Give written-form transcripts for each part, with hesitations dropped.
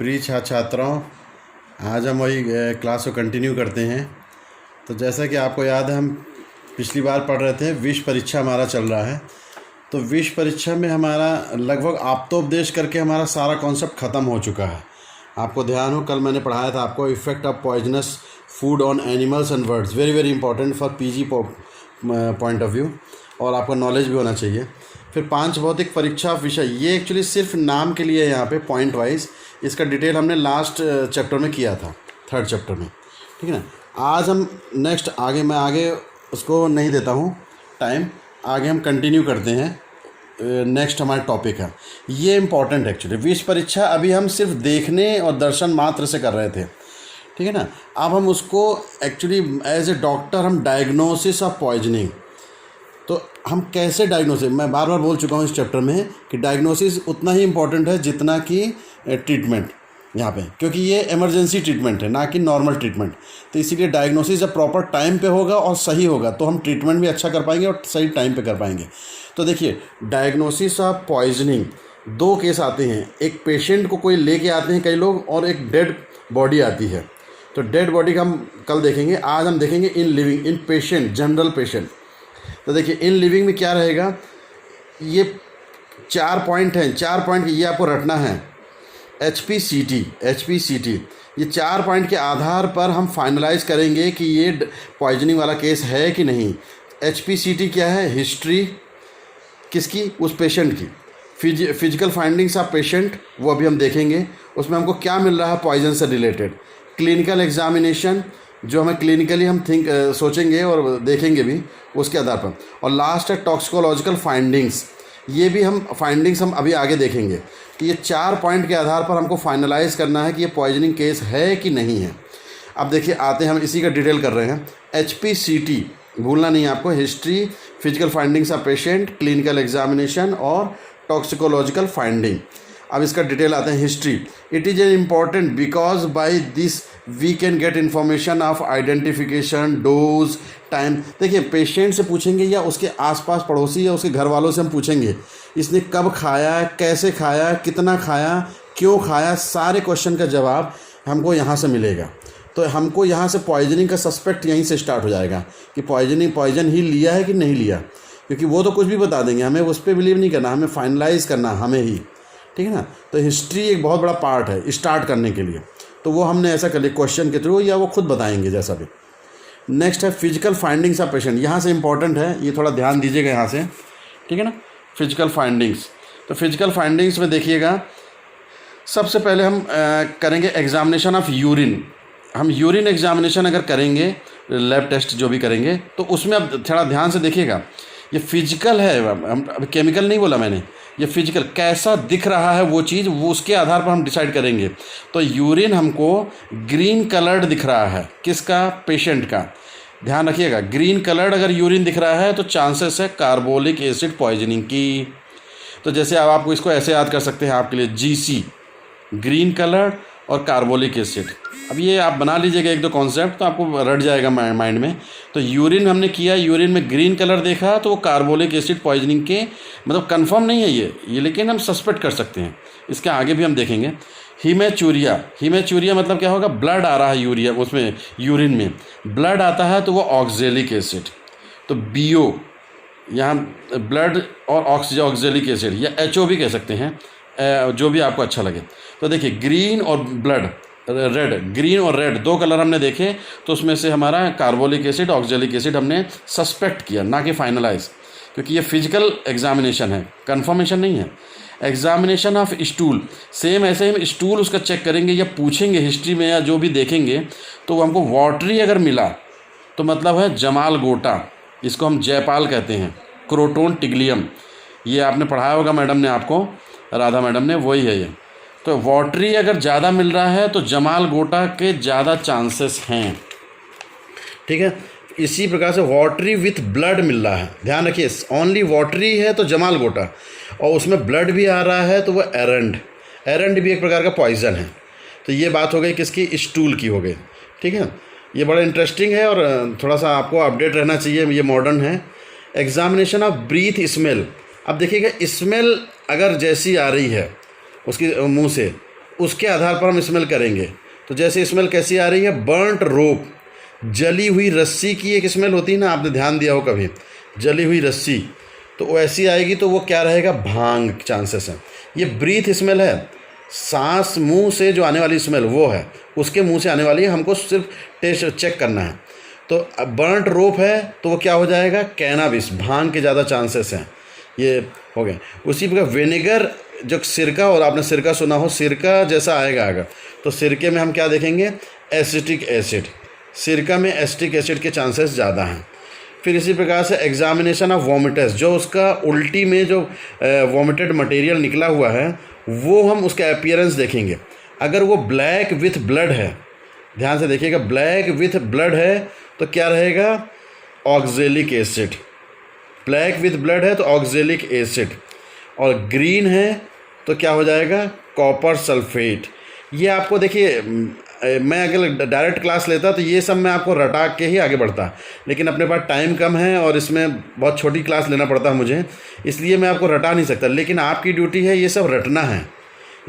प्रिय छात्रों, आज हम वही क्लास को कंटिन्यू करते हैं। तो जैसा कि आपको याद है, हम पिछली बार पढ़ रहे थे, विष परीक्षा हमारा चल रहा है। तो विष परीक्षा में हमारा लगभग आप्तोपदेश करके हमारा सारा कॉन्सेप्ट ख़त्म हो चुका है। आपको ध्यान हो, कल मैंने पढ़ाया था आपको effect of poisonous food on animals and birds, very very important for PG point of view, और आपका नॉलेज भी होना चाहिए। फिर 5 भौतिक परीक्षा विषय, ये एक्चुअली सिर्फ नाम के लिए है यहाँ पे पॉइंट वाइज। इसका डिटेल हमने लास्ट चैप्टर में किया था, 3rd चैप्टर में, ठीक है ना। आज हम नेक्स्ट मैं आगे उसको नहीं देता हूँ टाइम, आगे हम कंटिन्यू करते हैं। नेक्स्ट हमारा टॉपिक है, ये इम्पॉर्टेंट एक्चुअली। विष परीक्षा अभी हम सिर्फ देखने और दर्शन मात्र से कर रहे थे, ठीक है ना। अब हम उसको एक्चुअली एज ए डॉक्टर हम डायग्नोसिस ऑफ पॉइजनिंग, तो हम कैसे डायग्नोसिस, मैं बार बार बोल चुका हूँ इस चैप्टर में कि डायग्नोसिस उतना ही इम्पोर्टेंट है जितना कि ट्रीटमेंट यहाँ पे, क्योंकि ये इमरजेंसी ट्रीटमेंट है ना कि नॉर्मल ट्रीटमेंट। तो इसीलिए डायग्नोसिस जब प्रॉपर टाइम पे होगा और सही होगा तो हम ट्रीटमेंट भी अच्छा कर पाएंगे और सही टाइम पे कर पाएंगे। तो देखिए, डायग्नोसिस ऑफ पॉइजनिंग 2 केस आते हैं। एक पेशेंट को कोई लेके आते हैं कई लोग, और एक डेड बॉडी आती है। तो डेड बॉडी का हम कल देखेंगे, आज हम देखेंगे in living, in patient, general patient. तो देखिए, इन लिविंग में क्या रहेगा, ये 4 पॉइंट हैं, 4 पॉइंट ये आपको रटना है। HPCT, ये 4 पॉइंट के आधार पर हम फाइनलाइज करेंगे कि ये पॉइजनिंग वाला केस है कि नहीं। HPCT क्या है? हिस्ट्री किसकी? उस पेशेंट की। फिजिकल फाइंडिंग्स ऑफ पेशेंट, वो अभी हम देखेंगे, उसमें हमको क्या मिल रहा है पॉइजन से रिलेटेड। क्लिनिकल एग्जामिनेशन, जो हमें क्लिनिकली हम सोचेंगे और देखेंगे भी उसके आधार पर। और लास्ट है टॉक्सिकोलॉजिकल फाइंडिंग्स, ये भी हम फाइंडिंग्स हम अभी आगे देखेंगे कि ये 4 पॉइंट के आधार पर हमको फाइनलाइज करना है कि ये पॉइजनिंग केस है कि नहीं है। अब देखिए, आते हैं हम इसी का डिटेल कर रहे हैं। HPCT भूलना नहीं है आपको, history, physical findings of patient, clinical examination और टॉक्सिकोलॉजिकल फाइंडिंग। अब इसका डिटेल आते हैं। History, it is an important because by this we can get information of identification, dose, time. देखिए, पेशेंट से पूछेंगे या उसके आसपास पड़ोसी या उसके घर वालों से हम पूछेंगे इसने कब खाया, कैसे खाया, कितना खाया, क्यों खाया, सारे क्वेश्चन का जवाब हमको यहाँ से मिलेगा। तो हमको यहाँ से पॉइजनिंग का सस्पेक्ट यहीं से स्टार्ट हो जाएगा कि पॉइजन ही लिया है कि नहीं लिया, क्योंकि वो तो कुछ भी बता देंगे, हमें उस पर बिलीव नहीं करना, हमें फाइनलाइज करना हमें ही, ठीक है ना। तो हिस्ट्री एक बहुत बड़ा पार्ट है स्टार्ट करने के लिए, तो वो हमने ऐसा कर लिया क्वेश्चन के थ्रू, या वो खुद बताएंगे जैसा भी। नेक्स्ट है फिजिकल फाइंडिंग्स ऑफ पेशेंट, यहाँ से इंपॉर्टेंट है, ये थोड़ा ध्यान दीजिएगा यहाँ से, ठीक है ना। फिजिकल फाइंडिंग्स, तो फिजिकल फाइंडिंग्स में देखिएगा, सबसे पहले हम करेंगे एग्जामिनेशन ऑफ यूरिन। हम यूरिन एग्जामिनेशन अगर करेंगे, लैब टेस्ट जो भी करेंगे, तो उसमें अब थोड़ा ध्यान से देखिएगा, ये फिजिकल है, हम केमिकल नहीं बोला मैंने, ये फिजिकल कैसा दिख रहा है वो चीज़, वो उसके आधार पर हम डिसाइड करेंगे। तो यूरिन हमको ग्रीन कलर्ड दिख रहा है, किसका? पेशेंट का। ध्यान रखिएगा, ग्रीन कलर्ड अगर यूरिन दिख रहा है तो चांसेस है कार्बोलिक एसिड पॉइजनिंग की। तो जैसे अब आपको इसको ऐसे याद कर सकते हैं आपके लिए, GC ग्रीन कलर्ड और कार्बोलिक एसिड। अब ये आप बना लीजिएगा 1-2 कॉन्सेप्ट, तो आपको रट जाएगा माइंड में। तो यूरिन हमने किया, यूरिन में ग्रीन कलर देखा, तो वो कार्बोलिक एसिड पॉइजनिंग के, मतलब कंफर्म नहीं है ये लेकिन हम सस्पेक्ट कर सकते हैं। इसके आगे भी हम देखेंगे। हीमेचूरिया मतलब क्या होगा? ब्लड आ रहा है यूरिया, उसमें यूरिन में ब्लड आता है तो वो ऑक्जेलिक एसिड। तो BO यहाँ ब्लड और ऑक्जेलिक एसिड, या HO भी कह सकते हैं, जो भी आपको अच्छा लगे। तो देखिए, ग्रीन और ब्लड, रेड, ग्रीन और रेड 2 कलर हमने देखे, तो उसमें से हमारा कार्बोलिक एसिड, ऑक्जेलिक एसिड हमने सस्पेक्ट किया, ना कि फाइनलाइज, क्योंकि ये फिजिकल एग्जामिनेशन है, कंफर्मेशन नहीं है। एग्जामिनेशन ऑफ स्टूल, सेम ऐसे हम स्टूल उसका चेक करेंगे या पूछेंगे हिस्ट्री में, या जो भी देखेंगे, तो वो हमको वाटरी अगर मिला तो मतलब है जमाल गोटा, इसको हम जयपाल कहते हैं, क्रोटोन टिग्लियम, ये आपने पढ़ाया होगा मैडम ने आपको, राधा मैडम ने, वही है ये। तो वाटरी अगर ज़्यादा मिल रहा है तो जमाल गोटा के ज़्यादा चांसेस हैं, ठीक है। इसी प्रकार से वाटरी विथ ब्लड मिल रहा है, ध्यान रखिए, ओनली वाटरी है तो जमाल गोटा, और उसमें ब्लड भी आ रहा है तो वो एरंड भी एक प्रकार का पॉइजन है। तो ये बात हो गई किसकी? स्टूल की हो गई, ठीक है। ये बड़ा इंटरेस्टिंग है और थोड़ा सा आपको अपडेट रहना चाहिए, ये मॉडर्न है। एग्जामिनेशन ऑफ ब्रीथ स्मेल, अब देखिएगा, स्मेल अगर जैसी आ रही है उसकी मुंह से, उसके आधार पर हम स्मेल करेंगे। तो जैसे स्मेल कैसी आ रही है, बर्न्ट रोप, जली हुई रस्सी की एक स्मेल होती है ना, आपने ध्यान दिया हो कभी, जली हुई रस्सी, तो वैसी आएगी तो वो क्या रहेगा, भांग चांसेस हैं। ये ब्रीथ स्मेल है, सांस मुंह से जो आने वाली स्मेल वो है, उसके मुंह से आने वाली है, हमको सिर्फ टेस्ट चेक करना है। तो बर्न्ट रोप है तो वो क्या हो जाएगा, कैनाबिस, भांग के ज़्यादा चांसेस हैं, ये हो गए। उसी प्रकार विनेगर, जो सिरका, और आपने सिरका सुना हो, सिरका जैसा आएगा अगर, तो सिरके में हम क्या देखेंगे, एसिटिक एसिड, सिरका में एसिटिक एसिड के चांसेस ज़्यादा हैं। फिर इसी प्रकार से एग्जामिनेशन ऑफ वोमिटस, जो उसका उल्टी में जो वोमिटेड मटेरियल निकला हुआ है वो हम उसका अपीयरेंस देखेंगे। अगर वो ब्लैक विथ ब्लड है, ध्यान से देखिएगा, ब्लैक विथ ब्लड है तो क्या रहेगा, oxalic acid, black with blood है तो ऑक्जेलिक एसिड, और ग्रीन है तो क्या हो जाएगा, कॉपर सल्फेट। ये आपको देखिए, मैं अगर डायरेक्ट क्लास लेता तो ये सब मैं आपको रटा के ही आगे बढ़ता, लेकिन अपने पास टाइम कम है और इसमें बहुत छोटी क्लास लेना पड़ता है मुझे, इसलिए मैं आपको रटा नहीं सकता। लेकिन आपकी ड्यूटी है ये सब रटना है,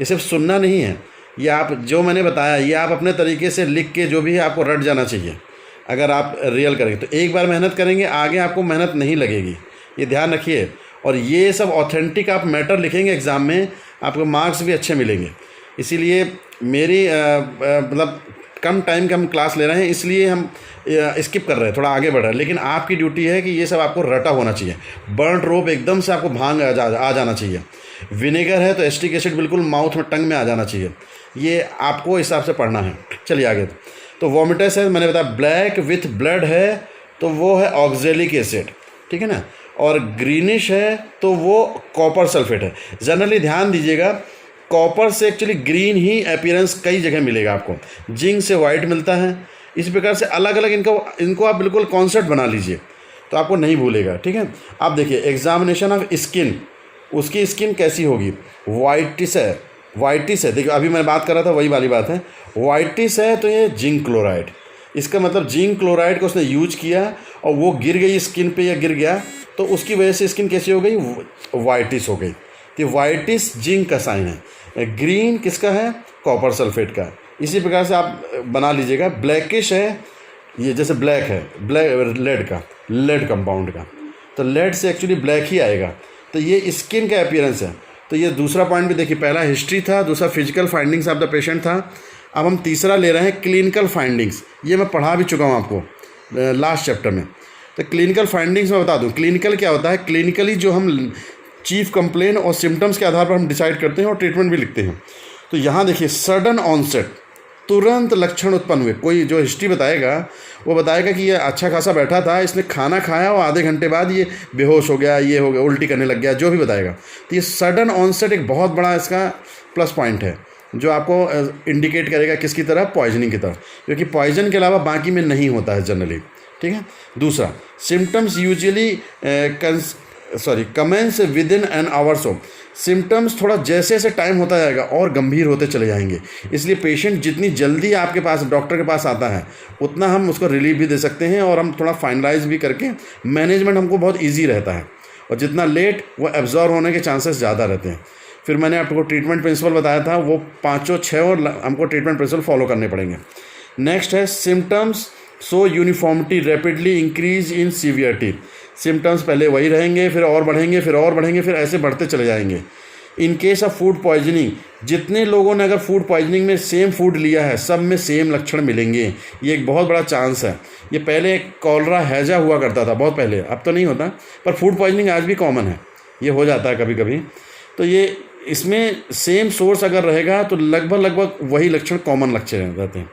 ये सिर्फ सुनना नहीं है। ये आप जो मैंने बताया ये आप अपने तरीके से लिख के जो भी है आपको रट जाना चाहिए, अगर आप रियल करेंगे तो। एक बार मेहनत करेंगे, आगे आपको मेहनत नहीं लगेगी, ये ध्यान रखिए। और ये सब ऑथेंटिक आप मैटर लिखेंगे एग्ज़ाम में, आपको मार्क्स भी अच्छे मिलेंगे। इसीलिए मेरी मतलब कम टाइम का हम क्लास ले रहे हैं, इसलिए हम स्किप कर रहे हैं, थोड़ा आगे बढ़ रहे हैं। लेकिन आपकी ड्यूटी है कि ये सब आपको रटा होना चाहिए। बर्न्ट रोप एकदम से आपको भांग आ जाना चाहिए। विनेगर है तो एसिटिक एसिड बिल्कुल माउथ में, टंग में आ जाना चाहिए। ये आपको हिसाब से पढ़ना है। चलिए आगे। तो वोमिटस है, मैंने बताया ब्लैक विथ ब्लड है तो वो है ऑक्जेलिक एसिड, ठीक है ना। और ग्रीनिश है तो वो कॉपर सल्फेट है। जनरली ध्यान दीजिएगा, कॉपर से एक्चुअली ग्रीन ही अपीयरेंस कई जगह मिलेगा आपको, जिंक से वाइट मिलता है। इस प्रकार से अलग अलग इनको आप बिल्कुल कॉन्सेप्ट बना लीजिए तो आपको नहीं भूलेगा, ठीक है। आप देखिए एग्जामिनेशन ऑफ स्किन, उसकी स्किन कैसी होगी, वाइटिस है, वाइटिस है। देखिए अभी मैं बात कर रहा था वही वाली बात है, वाइटिस है तो ये जिंक क्लोराइड, इसका मतलब जिंक क्लोराइड को उसने यूज किया और वो गिर गई स्किन पे या गिर गया तो उसकी वजह से स्किन कैसी हो गई, वाइटिस हो गई। तो वाइटिस जिंक का साइन है। ग्रीन किसका है, कॉपर सल्फेट का। इसी प्रकार से आप बना लीजिएगा। ब्लैकिश है, ये जैसे ब्लैक है, ब्लैक लेड का, लेड कंपाउंड का, तो लेड से एक्चुअली ब्लैक ही आएगा। तो ये स्किन का अपीयरेंस है। तो ये दूसरा पॉइंट भी देखिए, पहला हिस्ट्री था, दूसरा physical findings of the patient था। अब हम तीसरा ले रहे हैं क्लिनिकल फाइंडिंग्स। ये मैं पढ़ा भी चुका हूँ आपको लास्ट चैप्टर में। तो क्लिनिकल फाइंडिंग्स मैं बता दूँ, क्लिनिकल क्या होता है। क्लिनिकली जो हम चीफ कंप्लेन और सिम्टम्स के आधार पर हम डिसाइड करते हैं और ट्रीटमेंट भी लिखते हैं। तो यहाँ देखिए सडन ऑनसेट, तुरंत लक्षण उत्पन्न हुए। कोई जो हिस्ट्री बताएगा वो बताएगा कि ये अच्छा खासा बैठा था, इसने खाना खाया और आधे घंटे बाद ये बेहोश हो गया, ये हो गया, उल्टी करने लग गया, जो भी बताएगा। तो ये सडन ऑनसेट एक बहुत बड़ा इसका प्लस पॉइंट है जो आपको इंडिकेट करेगा किसकी तरफ, पॉइजनिंग की तरफ, क्योंकि पॉइजन के अलावा बाकी में नहीं होता है जनरली, ठीक है। दूसरा, symptoms usually commence within an hours of. Symptoms थोड़ा जैसे जैसे टाइम होता जाएगा और गंभीर होते चले जाएंगे, इसलिए पेशेंट जितनी जल्दी आपके पास डॉक्टर के पास आता है उतना हम उसको रिलीफ भी दे सकते हैं और हम थोड़ा फाइनलाइज भी करके मैनेजमेंट हमको बहुत ईजी रहता है। और जितना लेट वो एब्जॉर्व होने के चांसेस ज़्यादा रहते हैं। फिर मैंने आपको ट्रीटमेंट प्रिंसिपल बताया था, वो 5-6 और हमको ट्रीटमेंट प्रिंसिपल फॉलो करने पड़ेंगे। नेक्स्ट है symptoms so uniformity rapidly increase in severity. Symptoms पहले वही रहेंगे, फिर और बढ़ेंगे, फिर और बढ़ेंगे, फिर ऐसे बढ़ते चले जाएंगे। In case of food poisoning, जितने लोगों ने अगर फूड पॉइजनिंग में सेम फूड लिया है सब में सेम लक्षण मिलेंगे, ये एक बहुत बड़ा चांस है। ये पहले कॉलरा हैजा हुआ करता था बहुत पहले, अब तो नहीं होता, पर फूड पॉइजनिंग आज भी कॉमन है, ये हो जाता है कभी कभी। तो ये इसमें सेम सोर्स अगर रहेगा तो लगभग वही लक्षण कॉमन लक्षण रहते हैं।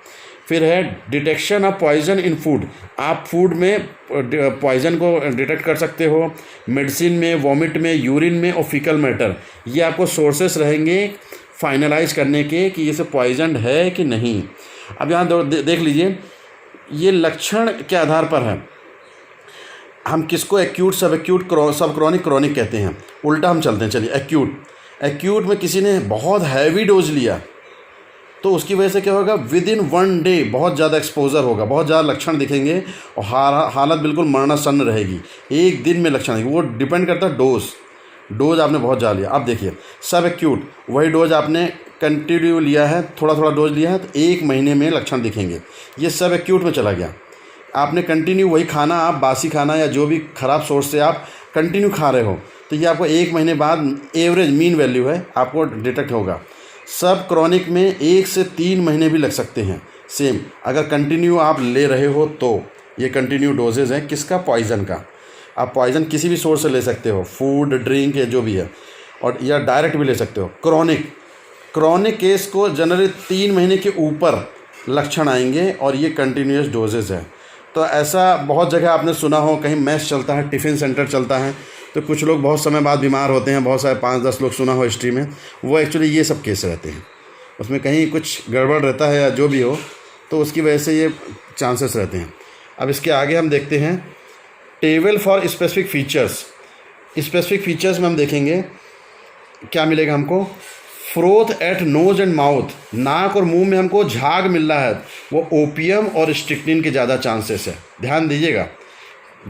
फिर है detection of poison in food. आप फूड में पॉइजन को डिटेक्ट कर सकते हो, मेडिसिन में, वॉमिट में, यूरिन में और फीकल मैटर। ये आपको सोर्सेस रहेंगे फाइनलाइज करने के कि ये सब पॉइजन है कि नहीं। अब यहाँ देख लीजिए, ये लक्षण के आधार पर है हम किसको एक्यूट, सब एक्यूट, सब क्रॉनिक, क्रॉनिक कहते हैं। उल्टा हम चलते हैं। चलिए एक्यूट में किसी ने बहुत हैवी डोज लिया तो उसकी वजह से क्या होगा, विद इन 1 डे बहुत ज़्यादा एक्सपोजर होगा, बहुत ज़्यादा लक्षण दिखेंगे और हालत बिल्कुल मरणासन्न रहेगी। एक दिन में लक्षण आएंगे। वो डिपेंड करता है डोज आपने बहुत ज़्यादा लिया। अब देखिए सब एक्यूट, वही डोज आपने कंटिन्यू लिया है, थोड़ा थोड़ा डोज लिया है, तो 1 महीने में लक्षण दिखेंगे। ये सब एक्यूट में चला गया। आपने कंटिन्यू वही खाना, आप बासी खाना या जो भी ख़राब सोर्स से आप कंटिन्यू खा रहे हो, तो ये आपको 1 महीने बाद एवरेज मीन वैल्यू है आपको डिटेक्ट होगा। सब क्रॉनिक में 1 से 3 महीने भी लग सकते हैं। सेम अगर कंटिन्यू आप ले रहे हो तो ये कंटिन्यू डोजेज़ हैं किसका, पॉइज़न का। आप पॉइज़न किसी भी सोर्स से ले सकते हो, फूड, ड्रिंक या जो भी है, और या डायरेक्ट भी ले सकते हो। क्रॉनिक केस को जनरली 3 महीने के ऊपर लक्षण आएंगे और ये कंटिन्यूस डोजेज़ है। तो ऐसा बहुत जगह आपने सुना हो, कहीं मैस चलता है, टिफ़िन सेंटर चलता है, तो कुछ लोग बहुत समय बाद बीमार होते हैं, बहुत सारे 5-10 लोग सुना हो हिस्ट्री में, वो एक्चुअली ये सब केस रहते हैं। उसमें कहीं कुछ गड़बड़ रहता है या जो भी हो, तो उसकी वजह से ये चांसेस रहते हैं। अब इसके आगे हम देखते हैं table for specific features. Specific features में हम देखेंगे क्या मिलेगा हमको। Froth at nose and mouth, नाक और मुंह में हमको झाग मिल रहा है, वो ओपियम और स्ट्रिक्निन के ज़्यादा चांसेस है, ध्यान दीजिएगा।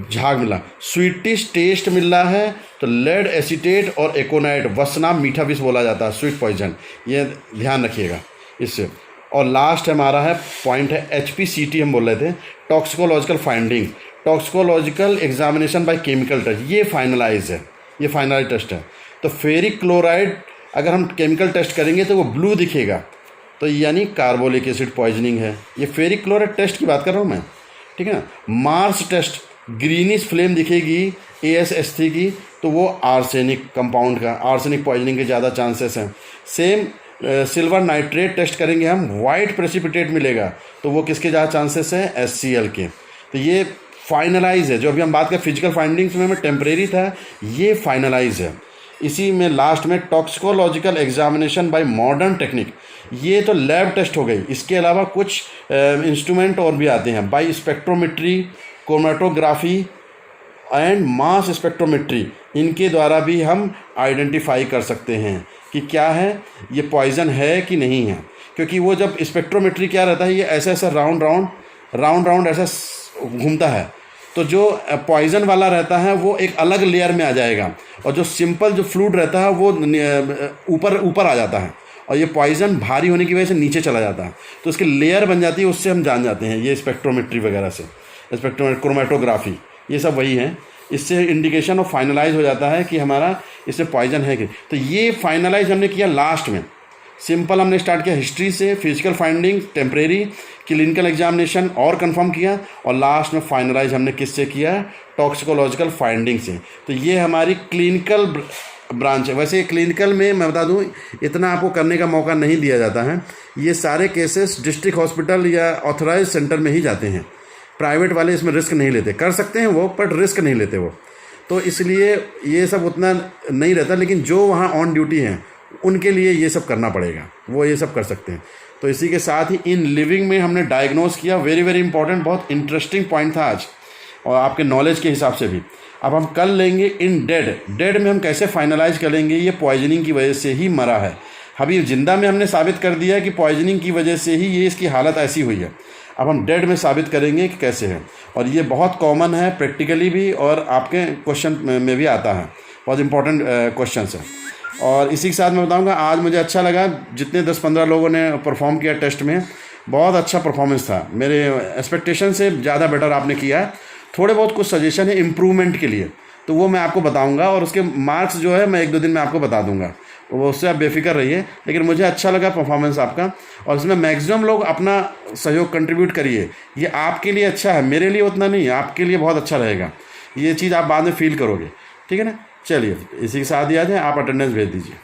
झाग मिला, स्वीटिश टेस्ट मिल रहा है, तो लेड एसीटेट और एकोनाइट, वसना मीठा विष बोला जाता है, स्वीट पॉइजन, ये ध्यान रखिएगा इससे। और लास्ट हमारा है पॉइंट है HPCT, हम बोल रहे थे, toxicological finding, toxicological examination by chemical test, ये फाइनलाइज है, ये फाइनलाइज टेस्ट है। तो फेरिक क्लोराइड अगर हम केमिकल टेस्ट करेंगे तो वो ब्लू दिखेगा, तो यानी कार्बोलिक एसिड पॉइजनिंग है। ये फेरिक क्लोराइड टेस्ट की बात कर रहा हूँ मैं, ठीक है ना। मार्स टेस्ट ग्रीनिश फ्लेम दिखेगी ASH3 की, तो वो आर्सेनिक कंपाउंड का, आर्सेनिक पॉइजनिंग के ज़्यादा चांसेस हैं। सेम सिल्वर नाइट्रेट टेस्ट करेंगे हम, वाइट प्रेसिपिटेट मिलेगा, तो वो किसके ज़्यादा चांसेस हैं, HCl के। तो ये फाइनलाइज है, जो अभी हम बात करें फिजिकल फाइंडिंग्स में टेम्परेरी था, ये फाइनलाइज है। इसी में लास्ट में toxicological examination bye modern technique, ये तो लैब टेस्ट हो गई। इसके अलावा कुछ इंस्ट्रूमेंट और भी आते हैं, by spectrometry, chromatography and mass spectrometry, इनके द्वारा भी हम आइडेंटिफाई कर सकते हैं कि क्या है, ये पॉइज़न है कि नहीं है। क्योंकि वो जब स्पेक्ट्रोमेट्री क्या रहता है, ये ऐसा ऐसा राउंड ऐसा घूमता है, तो जो पॉइज़न वाला रहता है वो एक अलग लेयर में आ जाएगा, और जो सिंपल जो फ्लूइड रहता है वो ऊपर आ जाता है, और ये पॉइज़न भारी होने की वजह से नीचे चला जाता है, तो उसकी लेयर बन जाती है, उससे हम जान जाते हैं ये स्पेक्ट्रोमेट्री वगैरह से, क्रोमेटोग्राफी, ये सब वही है। इससे इंडिकेशन और फाइनलाइज हो जाता है कि हमारा इससे पॉइजन है कि। तो ये फाइनलाइज हमने किया लास्ट में। सिंपल हमने स्टार्ट किया हिस्ट्री से, physical finding, temporary, clinical examination और कंफर्म किया, और लास्ट में फाइनलाइज हमने किससे किया, टॉक्सिकोलॉजिकल फाइंडिंग से। तो ये हमारी क्लिनिकल ब्रांच है। वैसे क्लिनिकल में मैं बता दूं, इतना आपको करने का मौका नहीं दिया जाता है। ये सारे केसेस डिस्ट्रिक्ट हॉस्पिटल या ऑथराइज सेंटर में ही जाते हैं, प्राइवेट वाले इसमें रिस्क नहीं लेते। कर सकते हैं वो, बट रिस्क नहीं लेते वो, तो इसलिए ये सब उतना नहीं रहता। लेकिन जो वहाँ ऑन ड्यूटी हैं उनके लिए ये सब करना पड़ेगा, वो ये सब कर सकते हैं। तो इसी के साथ ही इन लिविंग में हमने डायग्नोज किया, वेरी वेरी इंपॉर्टेंट, बहुत इंटरेस्टिंग पॉइंट था आज, और आपके नॉलेज के हिसाब से भी। अब हम कल लेंगे इन डेड में हम कैसे फाइनलाइज करेंगे ये पॉइजनिंग की वजह से ही मरा है। अभी जिंदा में हमने साबित कर दिया कि पॉइजनिंग की वजह से ही ये इसकी हालत ऐसी हुई है। अब हम डेड में साबित करेंगे कि कैसे है, और ये बहुत कॉमन है प्रैक्टिकली भी, और आपके क्वेश्चन में भी आता है, बहुत इंपॉर्टेंट क्वेश्चन है। और इसी के साथ मैं बताऊंगा, आज मुझे अच्छा लगा जितने 10-15 लोगों ने परफॉर्म किया टेस्ट में, बहुत अच्छा परफॉर्मेंस था, मेरे एक्सपेक्टेशन से ज़्यादा बेटर आपने किया है। थोड़े बहुत कुछ सजेशन है इम्प्रूवमेंट के लिए, तो वो मैं आपको बताऊंगा, और उसके मार्क्स जो है मैं 1-2 दिन में आपको बता दूंगा, वो उससे आप बेफिक्र रहिए। लेकिन मुझे अच्छा लगा परफॉर्मेंस आपका, और इसमें मैक्सिमम लोग अपना सहयोग कंट्रीब्यूट करिए। ये आपके लिए अच्छा है, मेरे लिए उतना नहीं, आपके लिए बहुत अच्छा रहेगा। ये चीज़ आप बाद में फील करोगे, ठीक है ना। चलिए, इसी के साथ ही आज है, आप अटेंडेंस भेज दीजिए।